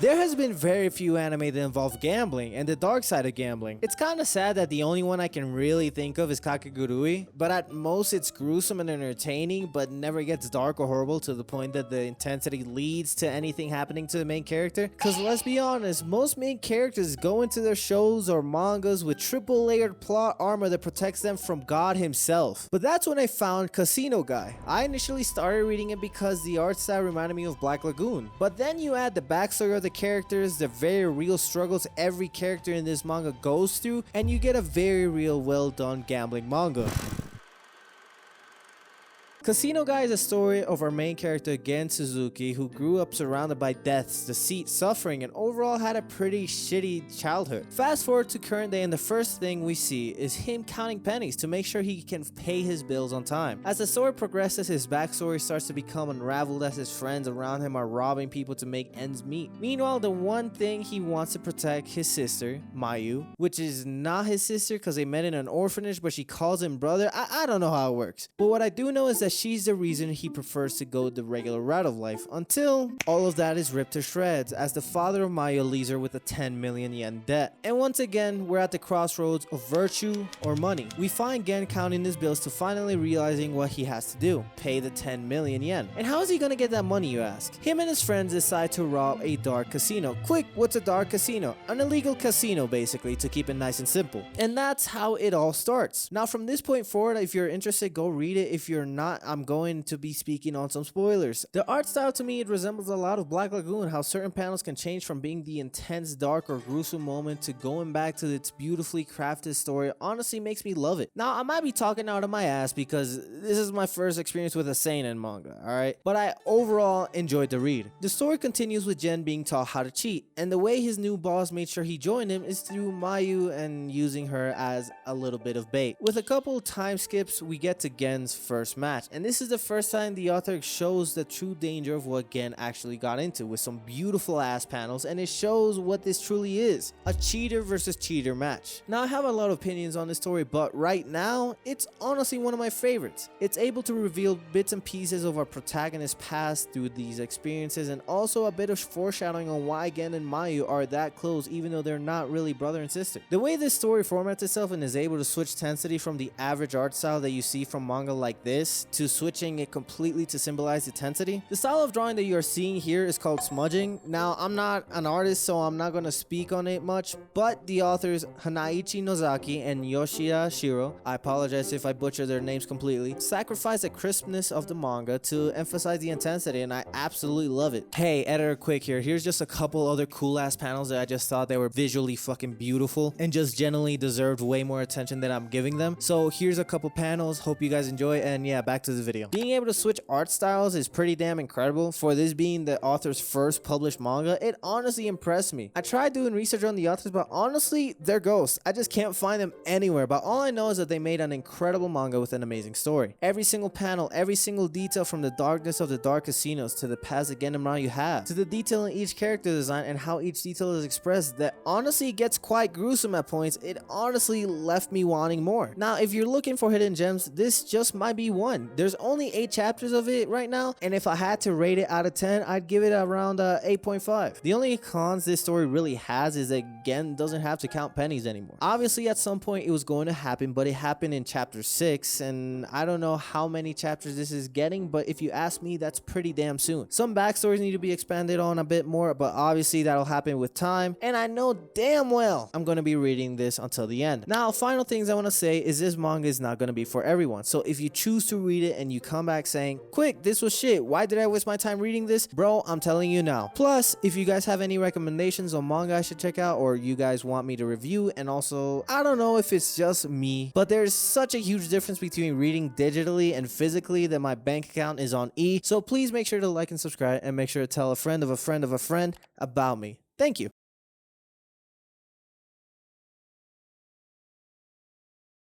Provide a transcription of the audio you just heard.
There has been very few anime that involve gambling and the dark side of gambling. It's kinda sad that the only one I can really think of is kakegurui, but at most it's gruesome and entertaining, but never gets dark or horrible to the point that the intensity leads to anything happening to the main character. Cause let's be honest, most main characters go into their shows or mangas with triple layered plot armor that protects them from God himself. But that's when I found Casinogui. I initially started reading it because the art style reminded me of Black Lagoon, but then you add the backstory of the characters, the very real struggles every character in this manga goes through, and you get a very real, well done gambling manga. Casinogui is a story of our main character Gen Suzuki, who grew up surrounded by deaths, deceit, suffering, and overall had a pretty shitty childhood. Fast forward to current day, and the first thing we see is him counting pennies to make sure he can pay his bills on time. As the story progresses, his backstory starts to become unraveled as his friends around him are robbing people to make ends meet. Meanwhile, the one thing he wants to protect, his sister, Mayu, which is not his sister because they met in an orphanage, but she calls him brother. I don't know how it works. But what I do know is that she's the reason he prefers to go the regular route of life, until all of that is ripped to shreds as the father of Mayu leaves her with a 10 million yen debt. And once again, we're at the crossroads of virtue or money. We find Gen counting his bills to finally realizing what he has to do: pay the 10 million yen. And how is he gonna get that money, you ask? Him and his friends decide to rob a dark casino. Quick, what's a dark casino? An illegal casino, basically, to keep it nice and simple. And that's how it all starts. Now from this point forward, if you're interested, go read it. If you're not, I'm going to be speaking on some spoilers. The art style, to me, it resembles a lot of Black Lagoon, how certain panels can change from being the intense, dark, or gruesome moment to going back to its beautifully crafted story. Honestly makes me love it. Now, I might be talking out of my ass because this is my first experience with a seinen manga, alright? But I overall enjoyed the read. The story continues with Gen being taught how to cheat, and the way his new boss made sure he joined him is through Mayu and using her as a little bit of bait. With a couple time skips, we get to Gen's first match, and this is the first time the author shows the true danger of what Gen actually got into, with some beautiful ass panels, and it shows what this truly is: a cheater versus cheater match. Now, I have a lot of opinions on this story, but right now it's honestly one of my favorites. It's able to reveal bits and pieces of our protagonist's past through these experiences, and also a bit of foreshadowing on why Gen and Mayu are that close even though they're not really brother and sister. The way this story formats itself and is able to switch intensity from the average art style that you see from manga like this to switching it completely to symbolize intensity. The style of drawing that you are seeing here is called smudging. Now, I'm not an artist, so I'm not going to speak on it much, but the authors Hanaichi Nozaki and Yoshida Shiro, I apologize if I butcher their names completely, sacrifice the crispness of the manga to emphasize the intensity, and I absolutely love it. Hey, editor quick here. Here's just a couple other cool ass panels that I just thought they were visually fucking beautiful and just generally deserved way more attention than I'm giving them. So here's a couple panels. Hope you guys enjoy, and yeah, back to the video. Being able to switch art styles is pretty damn incredible. For this being the author's first published manga, it honestly impressed me. I tried doing research on the authors, but honestly, they're ghosts. I just can't find them anywhere, but all I know is that they made an incredible manga with an amazing story. Every single panel, every single detail, from the darkness of the dark casinos to the past that Gen and Mayu have, to the detail in each character design and how each detail is expressed, that honestly gets quite gruesome at points. It honestly left me wanting more. Now, if you're looking for hidden gems, this just might be one. There's only 8 chapters of it right now, and if I had to rate it out of 10, I'd give it around 8.5. The only cons this story really has is that Gen doesn't have to count pennies anymore. Obviously, at some point it was going to happen, but it happened in chapter 6, and I don't know how many chapters this is getting, but if you ask me, that's pretty damn soon. Some backstories need to be expanded on a bit more, but obviously that'll happen with time, and I know damn well I'm going to be reading this until the end. Now, final things I want to say is this manga is not going to be for everyone, so if you choose to read it and you come back saying, "Quick, this was shit, why did I waste my time reading this?" Bro, I'm telling you now. Plus, if you guys have any recommendations on manga I should check out, or you guys want me to review, and also, I don't know if it's just me, but there's such a huge difference between reading digitally and physically that my bank account is on E, so please make sure to like and subscribe, and make sure to tell a friend of a friend of a friend about me. Thank you.